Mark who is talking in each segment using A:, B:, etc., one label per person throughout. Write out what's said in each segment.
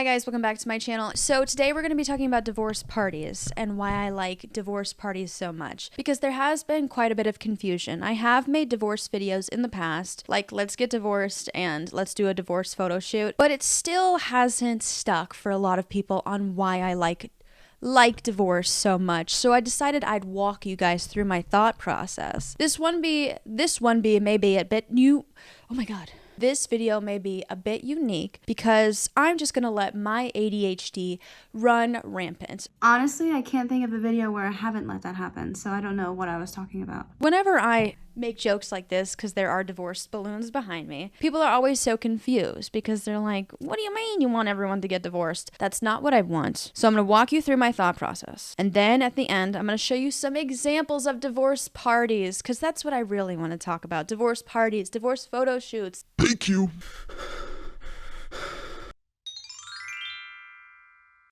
A: Hi guys, welcome back to my channel. So today we're going to be talking about divorce parties and why I like divorce parties so much. Because there has been quite a bit of confusion. I have made divorce videos in the past, like let's get divorced and let's do a divorce photo shoot, but it still hasn't stuck for a lot of people on why I like divorce so much. So I decided I'd walk you guys through my thought process. This one may be a bit new. Oh my god. This video may be a bit unique because I'm just gonna let my ADHD run rampant.
B: Honestly, I can't think of a video where I haven't let that happen, so I don't know what I was talking about.
A: Whenever I make jokes like this, because there are divorce balloons behind me, people are always so confused because they're like, what do you mean you want everyone to get divorced? That's not what I want. So I'm going to walk you through my thought process. And then at the end, I'm going to show you some examples of divorce parties, because that's what I really want to talk about. Divorce parties, divorce photo shoots.
C: Thank you.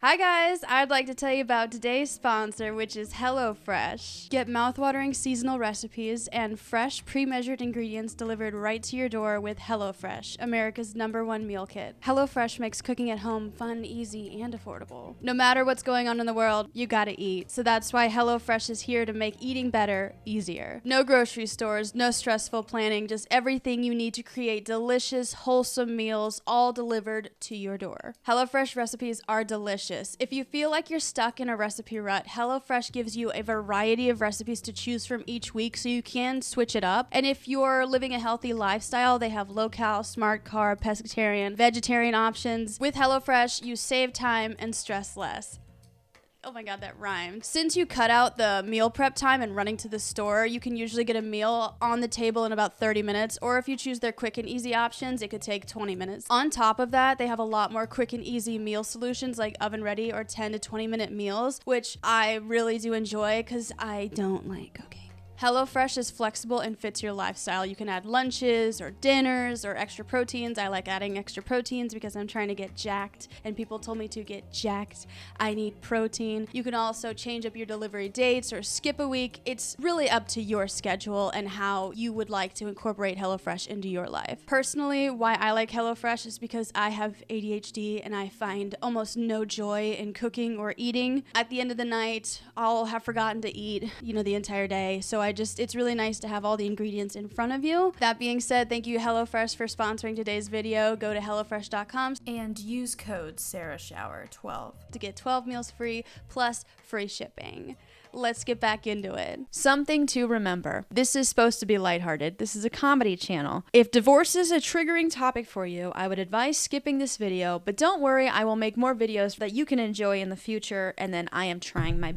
B: Hi guys, I'd like to tell you about today's sponsor, which is HelloFresh. Get mouthwatering seasonal recipes and fresh, pre-measured ingredients delivered right to your door with HelloFresh, America's #1 meal kit. HelloFresh makes cooking at home fun, easy, and affordable. No matter what's going on in the world, you gotta eat. So that's why HelloFresh is here to make eating better, easier. No grocery stores, no stressful planning, just everything you need to create delicious, wholesome meals, all delivered to your door. HelloFresh recipes are delicious. If you feel like you're stuck in a recipe rut, HelloFresh gives you a variety of recipes to choose from each week so you can switch it up. And if you're living a healthy lifestyle, they have low-cal, smart carb, pescatarian, vegetarian options. With HelloFresh, you save time and stress less. Oh my god, that rhymed. Since you cut out the meal prep time and running to the store, you can usually get a meal on the table in about 30 minutes, or if you choose their quick and easy options, it could take 20 minutes. On top of that, they have a lot more quick and easy meal solutions like oven ready or 10 to 20 minute meals, which I really do enjoy because I don't like cooking. HelloFresh is flexible and fits your lifestyle. You can add lunches or dinners or extra proteins. I like adding extra proteins because I'm trying to get jacked, and people told me to get jacked. I need protein. You can also change up your delivery dates or skip a week. It's really up to your schedule and how you would like to incorporate HelloFresh into your life. Personally, why I like HelloFresh is because I have ADHD and I find almost no joy in cooking or eating. At the end of the night, I'll have forgotten to eat, the entire day. So it's really nice to have all the ingredients in front of you. That being said, thank you HelloFresh for sponsoring today's video. Go to HelloFresh.com
D: and use code SarahSchauer12
B: to get 12 meals free plus free shipping. Let's get back into it.
A: Something to remember. This is supposed to be lighthearted. This is a comedy channel. If divorce is a triggering topic for you, I would advise skipping this video, but don't worry, I will make more videos that you can enjoy in the future, and then I am trying my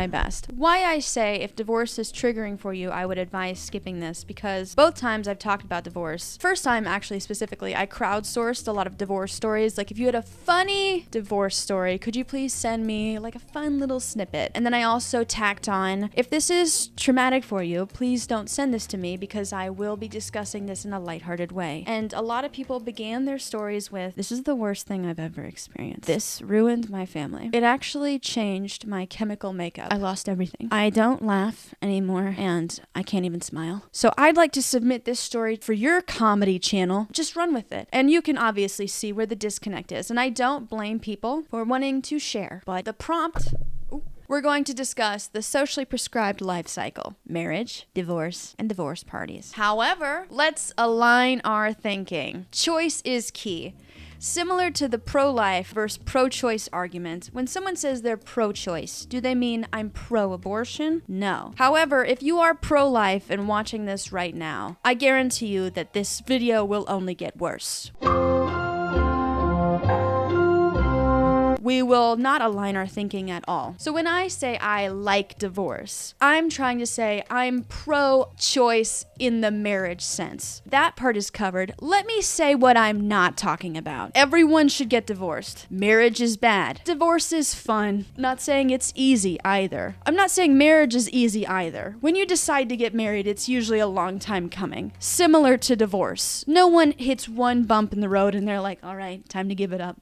A: best. Why I say if divorce is triggering for you, I would advise skipping this, because both times I've talked about divorce. First time, actually, specifically, I crowdsourced a lot of divorce stories. Like, if you had a funny divorce story, could you please send me like a fun little snippet? And then I also tacked on, if this is traumatic for you, please don't send this to me because I will be discussing this in a lighthearted way. And a lot of people began their stories with, this is the worst thing I've ever experienced. This ruined my family. It actually changed my chemical makeup. I lost everything. I don't laugh anymore, and I can't even smile. So I'd like to submit this story for your comedy channel. Just run with it. And you can obviously see where the disconnect is. And I don't blame people for wanting to share. But the prompt... We're going to discuss the socially prescribed life cycle, marriage, divorce, and divorce parties. However, let's align our thinking. Choice is key. Similar to the pro-life versus pro-choice argument, when someone says they're pro-choice, do they mean I'm pro-abortion? No. However, if you are pro-life and watching this right now, I guarantee you that this video will only get worse. We will not align our thinking at all. So when I say I like divorce, I'm trying to say I'm pro-choice in the marriage sense. That part is covered. Let me say what I'm not talking about. Everyone should get divorced. Marriage is bad. Divorce is fun. Not saying it's easy either. I'm not saying marriage is easy either. When you decide to get married, it's usually a long time coming. Similar to divorce. No one hits one bump in the road and they're like, all right, time to give it up.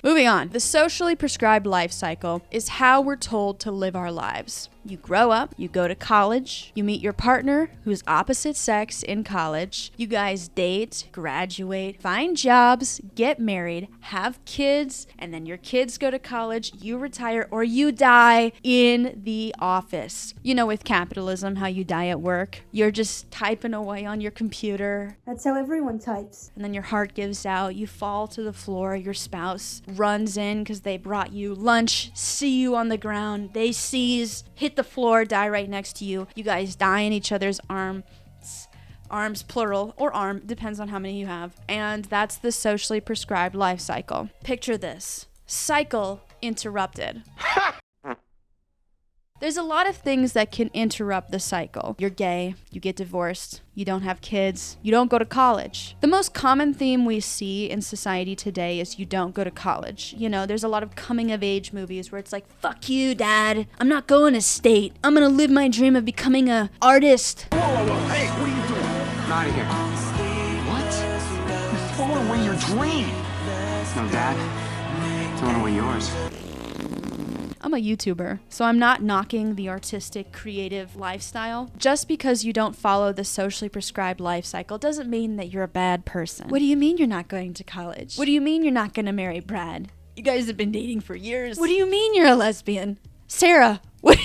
A: Moving on. The socially prescribed life cycle is how we're told to live our lives. You grow up, you go to college, you meet your partner who's opposite sex in college, you guys date, graduate, find jobs, get married, have kids, and then your kids go to college, you retire, or you die in the office. You know, with capitalism, how you die at work. You're just typing away on your computer.
C: That's how everyone types.
A: And then your heart gives out, you fall to the floor, your spouse runs in because they brought you lunch, see you on the ground, they seize, hit the floor, die right next to you. You guys die in each other's arms plural, or arm, depends on how many you have. And that's the socially prescribed life cycle. Picture this. Cycle interrupted. There's a lot of things that can interrupt the cycle. You're gay, you get divorced, you don't have kids, you don't go to college. The most common theme we see in society today is you don't go to college. You know, there's a lot of coming of age movies where it's like, fuck you, dad, I'm not going to state. I'm gonna live my dream of becoming an artist.
E: Whoa, hey, what are you doing? I'm out of here. What? You're throwing away your dream. No, Dad, throwing away yours.
A: I'm a YouTuber, so I'm not knocking the artistic, creative lifestyle. Just because you don't follow the socially prescribed life cycle doesn't mean that you're a bad person. What do you mean you're not going to college? What do you mean you're not going to marry Brad? You guys have been dating for years. What do you mean you're a lesbian? Sarah, what?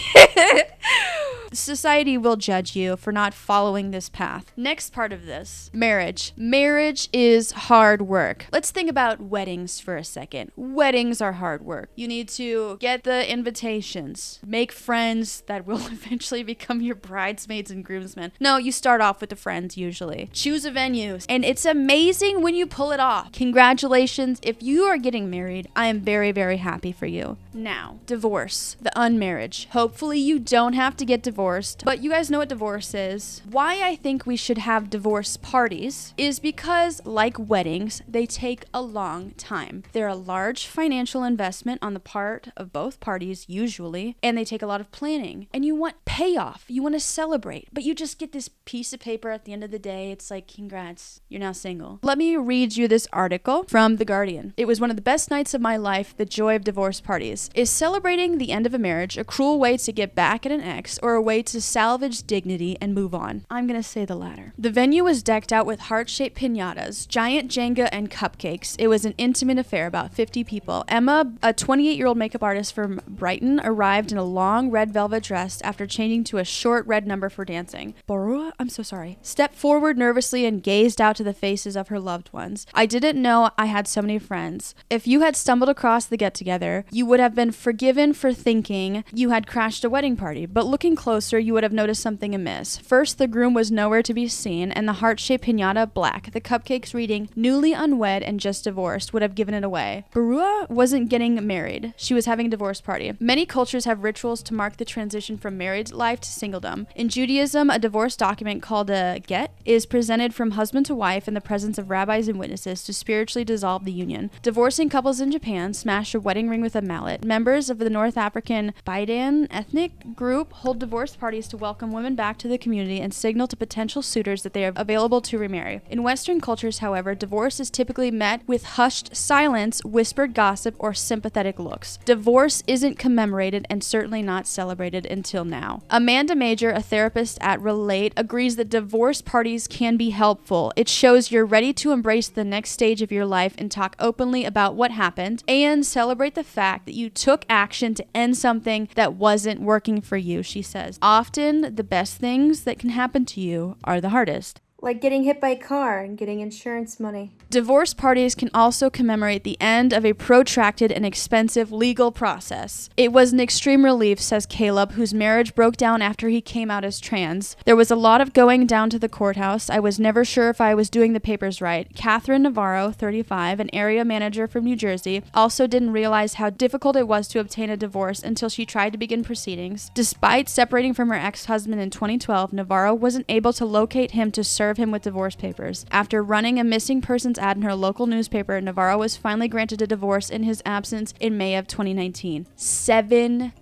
A: Society will judge you for not following this path. Next part of this, marriage. Marriage is hard work. Let's think about weddings for a second. Weddings are hard work. You need to get the invitations, make friends that will eventually become your bridesmaids and groomsmen. No, you start off with the friends usually. Choose a venue, and it's amazing when you pull it off. Congratulations. If you are getting married, I am very, very happy for you. Now, divorce, the unmarriage. Hopefully you don't have to get divorced, but you guys know what divorce is. Why I think we should have divorce parties is because, like weddings, they take a long time. They're a large financial investment on the part of both parties, usually, and they take a lot of planning. And you want payoff. You want to celebrate, but you just get this piece of paper at the end of the day. It's like, congrats, you're now single. Let me read you this article from The Guardian. It was one of the best nights of my life, the joy of divorce parties. Is celebrating the end of a marriage a cruel way to get back at an ex, or a way to salvage dignity and move on? I'm gonna say the latter. The venue was decked out with heart-shaped piñatas, giant Jenga, and cupcakes. It was an intimate affair, about 50 people. Emma, a 28-year-old makeup artist from Brighton, arrived in a long red velvet dress after changing to a short red number for dancing. Borua, I'm so sorry, stepped forward nervously and gazed out to the faces of her loved ones. I didn't know I had so many friends. If you had stumbled across the get-together, you would have been forgiven for thinking you had crashed a wedding party, but looking closer, you would have noticed something amiss. First, the groom was nowhere to be seen, and the heart-shaped piñata black. The cupcakes reading, newly unwed and just divorced, would have given it away. Barua wasn't getting married. She was having a divorce party. Many cultures have rituals to mark the transition from married life to singledom. In Judaism, a divorce document called a get is presented from husband to wife in the presence of rabbis and witnesses to spiritually dissolve the union. Divorcing couples in Japan smash a wedding ring with a mallet. Members of the North African Baidan ethnic group hold divorce parties to welcome women back to the community and signal to potential suitors that they are available to remarry. In Western cultures, however, divorce is typically met with hushed silence, whispered gossip, or sympathetic looks. Divorce isn't commemorated and certainly not celebrated until now. Amanda Major, a therapist at Relate, agrees that divorce parties can be helpful. It shows you're ready to embrace the next stage of your life and talk openly about what happened and celebrate the fact that you took action to end something that wasn't working for you, she says. Often, the best things that can happen to you are the hardest.
C: Like getting hit by a car and getting insurance money.
A: Divorce parties can also commemorate the end of a protracted and expensive legal process. It was an extreme relief, says Caleb, whose marriage broke down after he came out as trans. There was a lot of going down to the courthouse. I was never sure if I was doing the papers right. Catherine Navarro, 35, an area manager from New Jersey, also didn't realize how difficult it was to obtain a divorce until she tried to begin proceedings. Despite separating from her ex-husband in 2012, Navarro wasn't able to locate him to serve him with divorce papers. After running a missing persons ad in her local newspaper, Navarro was finally granted a divorce in his absence in May of 2019. 7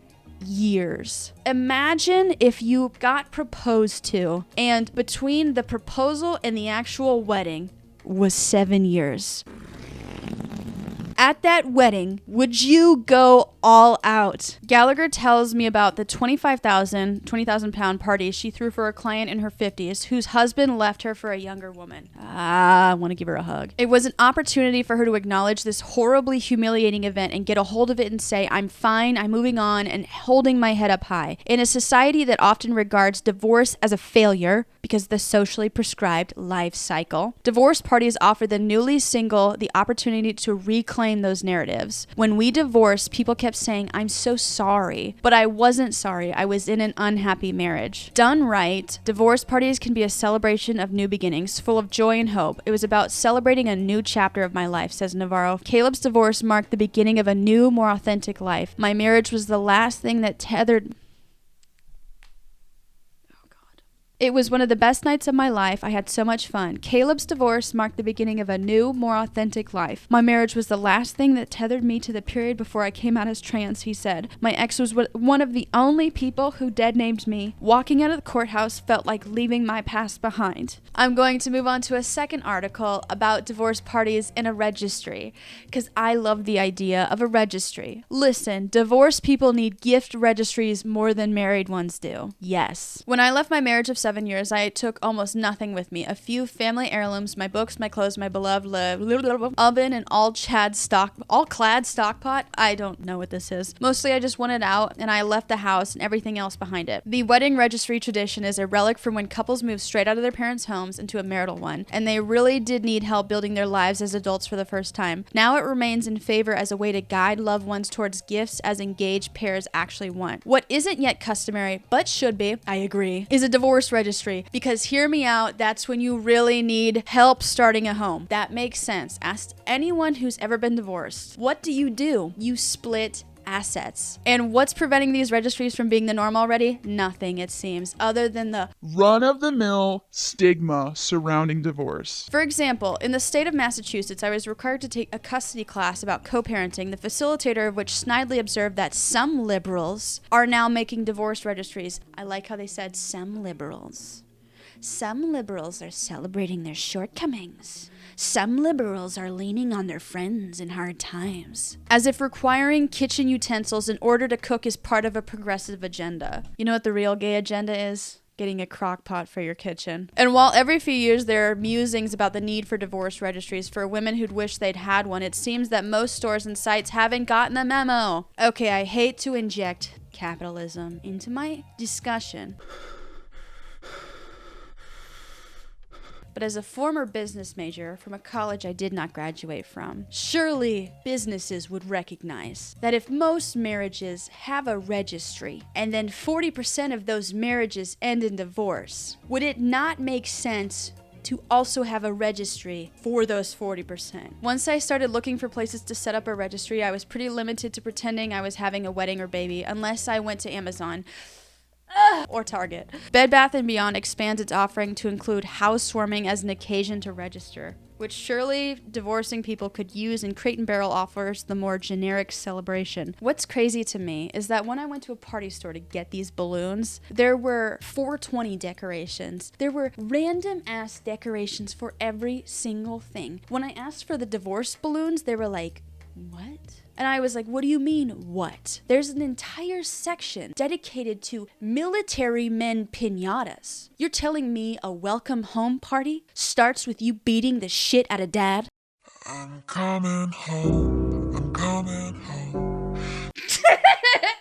A: years. Imagine if you got proposed to, and between the proposal and the actual wedding was 7 years. At that wedding, would you go all out? Gallagher tells me about the 20,000 pound party she threw for a client in her 50s whose husband left her for a younger woman. I want to give her a hug. It was an opportunity for her to acknowledge this horribly humiliating event and get a hold of it and say, I'm fine, I'm moving on, and holding my head up high. In a society that often regards divorce as a failure because of the socially prescribed life cycle, divorce parties offer the newly single the opportunity to reclaim those narratives. When we divorced, people kept saying, I'm so sorry. But I wasn't sorry. I was in an unhappy marriage. Done right, divorce parties can be a celebration of new beginnings, full of joy and hope. It was about celebrating a new chapter of my life, says Navarro. Caleb's divorce marked the beginning of a new, more authentic life. My marriage was the last thing that tethered... It was one of the best nights of my life. I had so much fun. Caleb's divorce marked the beginning of a new, more authentic life. My marriage was the last thing that tethered me to the period before I came out as trans, he said. My ex was one of the only people who dead-named me. Walking out of the courthouse felt like leaving my past behind. I'm going to move on to a second article about divorce parties in a registry, because I love the idea of a registry. Listen, divorced people need gift registries more than married ones do. Yes. When I left my marriage of 7 years, I took almost nothing with me. A few family heirlooms, my books, my clothes, my beloved oven, and all clad stockpot. I don't know what this is. Mostly I just wanted out, and I left the house and everything else behind it. The wedding registry tradition is a relic from when couples moved straight out of their parents' homes into a marital one, and they really did need help building their lives as adults for the first time. Now it remains in favor as a way to guide loved ones towards gifts as engaged pairs actually want. What isn't yet customary, but should be, I agree, is a divorce registry, because hear me out, that's when you really need help starting a home. That makes sense. Ask anyone who's ever been divorced. What do? You split assets. And what's preventing these registries from being the norm already? Nothing, it seems, other than the
F: run-of-the-mill stigma surrounding divorce.
A: For example, in the state of Massachusetts, I was required to take a custody class about co-parenting, the facilitator of which snidely observed that some liberals are now making divorce registries. I like how they said some liberals. Some liberals are celebrating their shortcomings. Some liberals are leaning on their friends in hard times. As if requiring kitchen utensils in order to cook is part of a progressive agenda. You know what the real gay agenda is? Getting a crock pot for your kitchen. And while every few years there are musings about the need for divorce registries for women who'd wish they'd had one, it seems that most stores and sites haven't gotten the memo. Okay, I hate to inject capitalism into my discussion, but as a former business major from a college I did not graduate from, surely businesses would recognize that if most marriages have a registry and then 40% of those marriages end in divorce, would it not make sense to also have a registry for those 40%? Once I started looking for places to set up a registry, I was pretty limited to pretending I was having a wedding or baby, unless I went to Amazon. Or Target. Bed Bath & Beyond expands its offering to include housewarming as an occasion to register, which surely divorcing people could use, and Crate & Barrel offers the more generic celebration. What's crazy to me is that when I went to a party store to get these balloons, there were 420 decorations. There were random ass decorations for every single thing. When I asked for the divorce balloons, they were like, what? And I was like, what do you mean, what? There's an entire section dedicated to military men piñatas. You're telling me a welcome home party starts with you beating the shit out of dad?
F: I'm coming home. I'm coming home.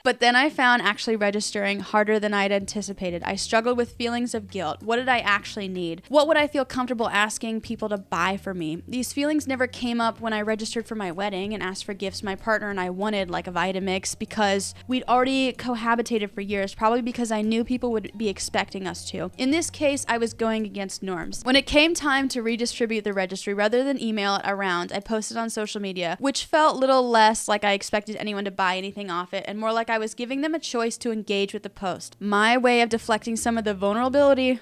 A: But then I found actually registering harder than I'd anticipated. I struggled with feelings of guilt. What did I actually need? What would I feel comfortable asking people to buy for me? These feelings never came up when I registered for my wedding and asked for gifts my partner and I wanted, like a Vitamix, because we'd already cohabitated for years, probably because I knew people would be expecting us to. In this case, I was going against norms. When it came time to redistribute the registry, rather than email it around, I posted on social media, which felt little less like I expected anyone to buy anything off it, and more like I was giving them a choice to engage with the post. My way of deflecting some of the vulnerability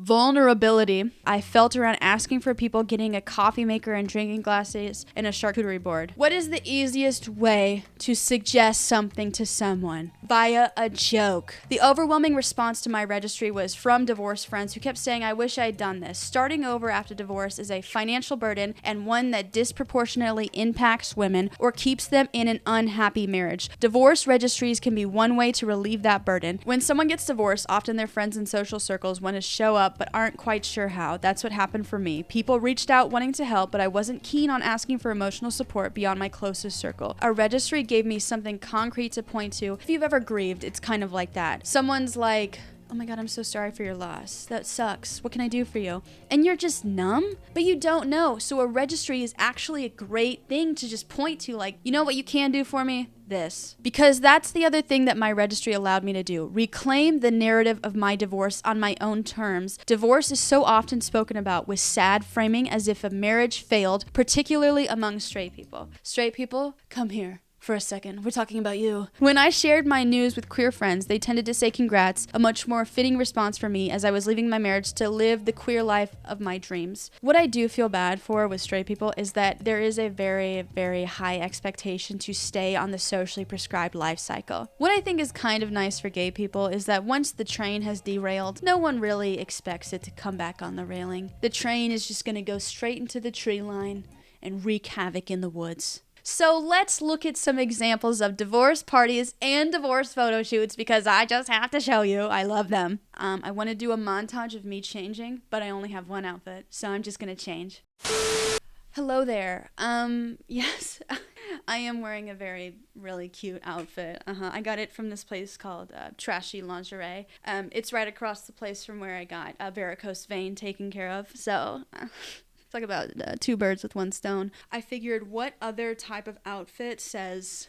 B: Vulnerability. I felt around asking for people getting a coffee maker and drinking glasses and a charcuterie board. What is the easiest way to suggest something to someone? Via a joke. The overwhelming response to my registry was from divorced friends who kept saying, I wish I'd done this. Starting over after divorce is a financial burden and one that disproportionately impacts women or keeps them in an unhappy marriage. Divorce registries can be one way to relieve that burden. When someone gets divorced, often their friends and social circles want to show up but aren't quite sure how. That's what happened for me. People reached out wanting to help, but I wasn't keen on asking for emotional support beyond my closest circle. A registry gave me something concrete to point to. If you've ever grieved, it's kind of like that. Someone's like, oh my God, I'm so sorry for your loss. That sucks. What can I do for you? And you're just numb, but you don't know. So a registry is actually a great thing to just point to, like, you know what you can do for me? This. Because that's the other thing that my registry allowed me to do. Reclaim the narrative of my divorce on my own terms. Divorce is so often spoken about with sad framing as if a marriage failed, particularly among straight people. Straight people, come here. For a second, we're talking about you. When I shared my news with queer friends, they tended to say congrats, a much more fitting response for me as I was leaving my marriage to live the queer life of my dreams. What I do feel bad for with straight people is that there is a very, very high expectation to stay on the socially prescribed life cycle. What I think is kind of nice for gay people is that once the train has derailed, no one really expects it to come back on the railing. The train is just gonna go straight into the tree line and wreak havoc in the woods. So let's look at some examples of divorce parties and divorce photo shoots because I just have to show you. I love them. I want to do a montage of me changing, but I only have one outfit, so I'm just going to change. Hello there. Yes, I am wearing a really cute outfit. I got it from this place called Trashy Lingerie. It's right across the place from where I got a varicose vein taken care of, so... Talk about two birds with one stone. I figured, what other type of outfit says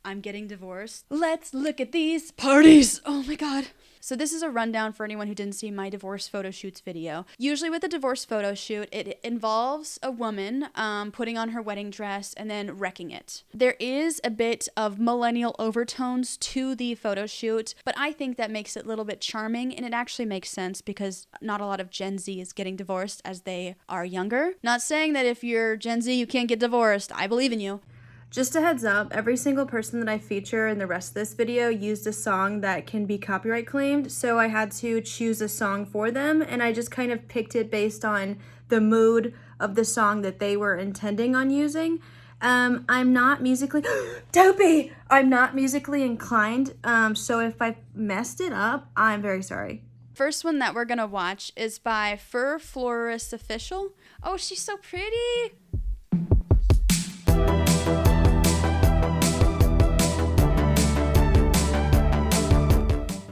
B: I'm getting divorced? Let's look at these parties. Oh my God. So this is a rundown for anyone who didn't see my divorce photo shoots video. Usually with a divorce photo shoot, it involves a woman putting on her wedding dress and then wrecking it. There is a bit of millennial overtones to the photo shoot, but I think that makes it a little bit charming, and it actually makes sense because not a lot of Gen Z is getting divorced as they are younger. Not saying that if you're Gen Z, you can't get divorced. I believe in you.
C: Just a heads up, every single person that I feature in the rest of this video used a song that can be copyright claimed, so I had to choose a song for them, and I just kind of picked it based on the mood of the song that they were intending on using. I'm not musically... Dopey! I'm not musically inclined, so if I messed it up, I'm very sorry.
B: First one that we're gonna watch is by Ferfloresoficial. Oh, she's so pretty!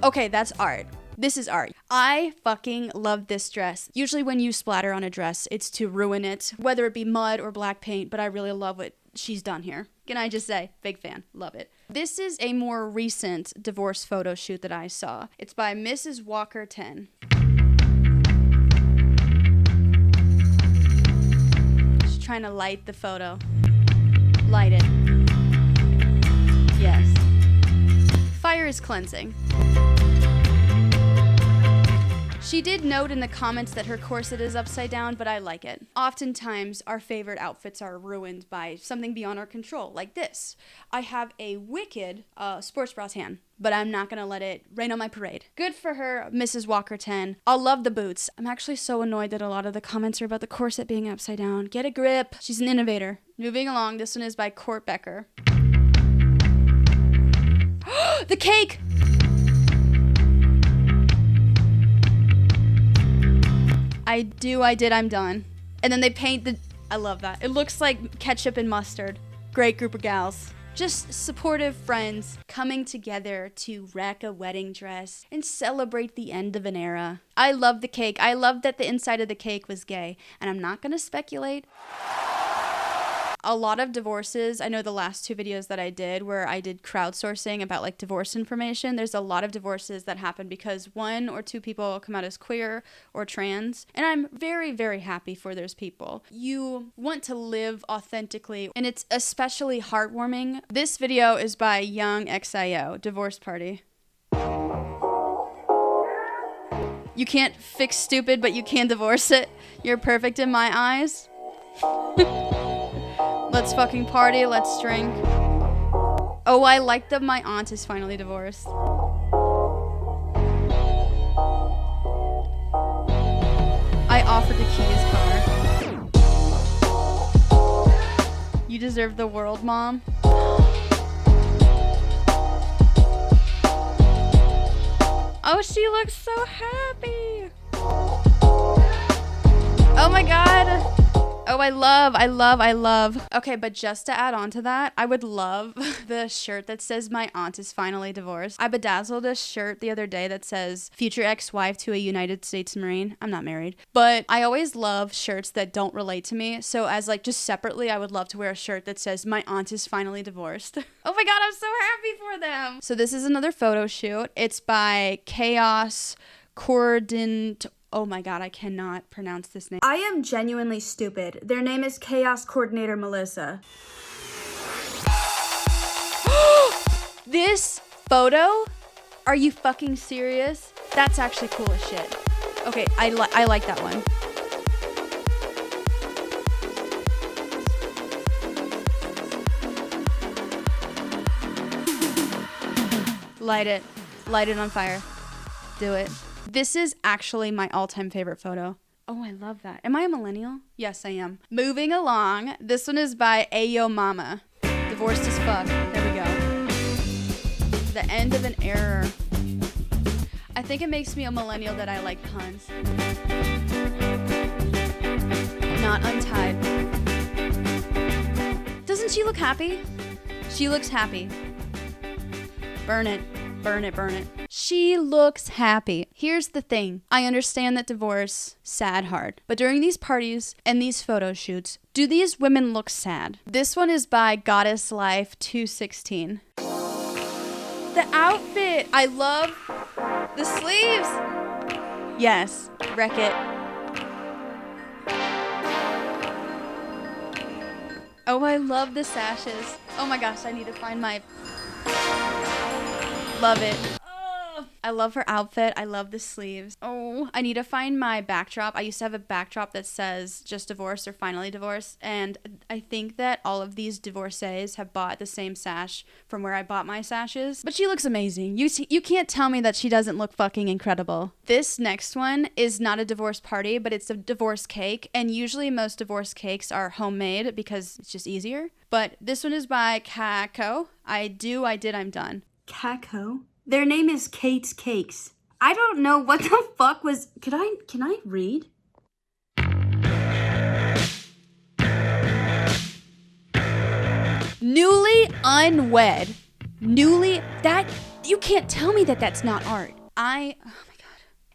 B: Okay, that's art. This is art. I fucking love this dress. Usually when you splatter on a dress, it's to ruin it, whether it be mud or black paint, but I really love what she's done here. Can I just say, big fan, love it. This is a more recent divorce photo shoot that I saw. It's by Mrs. Walker 10. She's trying to light the photo. Light it. Yes. Fire is cleansing. She did note in the comments that her corset is upside down, but I like it. Oftentimes, our favorite outfits are ruined by something beyond our control, like this. I have a wicked sports bra tan, but I'm not gonna let it rain on my parade. Good for her, Mrs. Walker 10. I'll love the boots. I'm actually so annoyed that a lot of the comments are about the corset being upside down. Get a grip. She's an innovator. Moving along, this one is by Courtbecker. The cake! I did, I'm done. And then they paint the... I love that. It looks like ketchup and mustard. Great group of gals. Just supportive friends coming together to wreck a wedding dress and celebrate the end of an era. I love the cake. I love that the inside of the cake was gay. And I'm not going to speculate. A lot of divorces, I know the last two videos that I did where I did crowdsourcing about like divorce information, there's a lot of divorces that happen because one or two people come out as queer or trans, and I'm very, very happy for those people. You want to live authentically, and it's especially heartwarming. This video is by Youngxio, Divorce Party. You can't fix stupid, but you can divorce it. You're perfect in my eyes. Let's fucking party, let's drink. Oh, I like that my aunt is finally divorced. I offered to key his car. You deserve the world, Mom. Oh, she looks so happy. Oh my God. Oh, I love. Okay, but just to add on to that, I would love the shirt that says my aunt is finally divorced. I bedazzled a shirt the other day that says future ex-wife to a United States Marine. I'm not married, but I always love shirts that don't relate to me. So as like just separately, I would love to wear a shirt that says my aunt is finally divorced. Oh my God, I'm so happy for them. So this is another photo shoot. It's by Chaoscoordinatormelissa. Oh my God, I cannot pronounce this name.
C: I am genuinely stupid. Their name is Chaoscoordinatormelissa.
B: This photo? Are you fucking serious? That's actually cool as shit. Okay, I like that one. Light it. Light it on fire. Do it. This is actually my all-time favorite photo. Oh, I love that. Am I a millennial? Yes, I am. Moving along. This one is by Ayo Mama. Divorced as fuck. There we go. The end of an era. I think it makes me a millennial that I like puns. Not untied. Doesn't she look happy? She looks happy. Burn it. Burn it, burn it. She looks happy. Here's the thing. I understand that divorce, sad, hard. But during these parties and these photo shoots, do these women look sad? This one is by Goddess Life 216. The outfit. I love the sleeves. Yes, wreck it. Oh, I love the sashes. Oh my gosh, I need to find my... Love it. Oh, I love her outfit. I love the sleeves. Oh, I need to find my backdrop. I used to have a backdrop that says just divorced or finally divorced. And I think that all of these divorcees have bought the same sash from where I bought my sashes. But she looks amazing. You can't tell me that she doesn't look fucking incredible. This next one is not a divorce party, but it's a divorce cake. And usually most divorce cakes are homemade because it's just easier. But this one is by Kako. I did, I'm done.
C: Kako? Their name is Katescakes. I don't know what the fuck was... Can I read?
B: Newly unwed. That... You can't tell me that that's not art. Oh my God.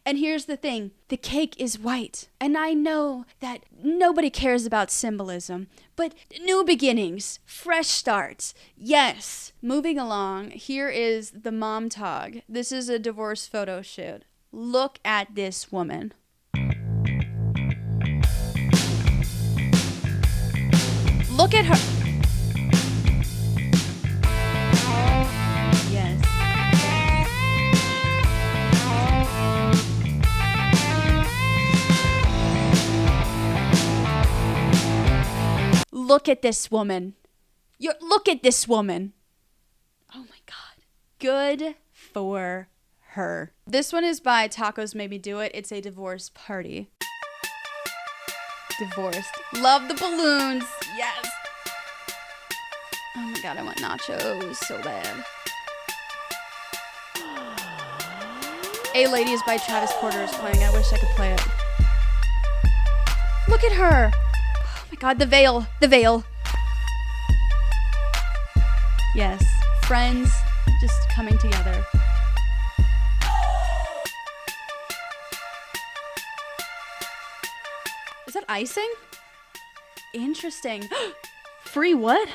B: And here's the thing. The cake is white. And I know that nobody cares about symbolism. But new beginnings. Fresh starts. Yes. Moving along. Here is the Themomtog. This is a divorce photo shoot. Look at this woman. Look at her. Yes. Look at this woman. Look at this woman. Oh my God. Good for her. This one is by Tacosmademedoit. It's a divorce party. Divorced. Love the balloons. Yes. Oh my God, I want nachos so bad. A Lady is by Travis Porter is playing. I wish I could play it. Look at her. Oh my God, the veil. The veil. Yes. Friends just coming together. Is that icing? Interesting. Free what?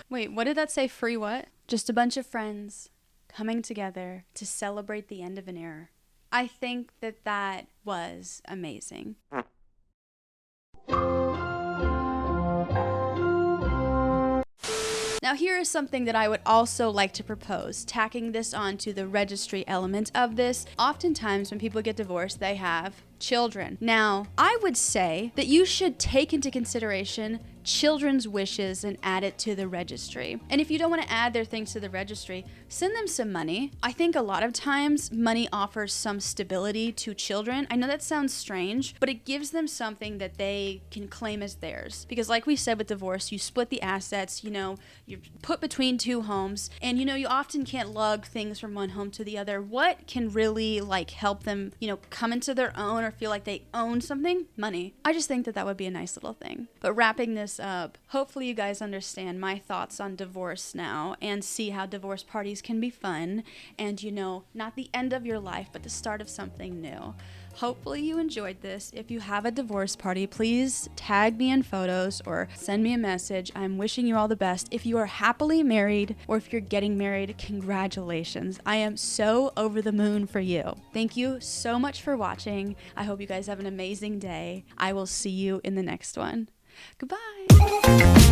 B: Wait, what did that say? Free what? Just a bunch of friends coming together to celebrate the end of an era. I think that was amazing. Now Now, here is something that I would also like to propose, tacking this onto the registry element of this. Oftentimes, when people get divorced, they have children. Now, I would say that you should take into consideration children's wishes and add it to the registry. And if you don't want to add their things to the registry, send them some money. I think a lot of times money offers some stability to children. I know that sounds strange, but it gives them something that they can claim as theirs. Because like we said with divorce, you split the assets, you're put between two homes, and you often can't lug things from one home to the other. What can really help them, come into their own or feel like they own something? Money. I just think that would be a nice little thing. But wrapping this up, hopefully you guys understand my thoughts on divorce now and see how divorce parties can be fun and not the end of your life but the start of something new. Hopefully you enjoyed this. If you have a divorce party, please tag me in photos or send me a message. I'm wishing you all the best. If you are happily married or if you're getting married, congratulations. I am so over the moon for you. Thank you so much for watching. I hope you guys have an amazing day. I will see you in the next one. Goodbye.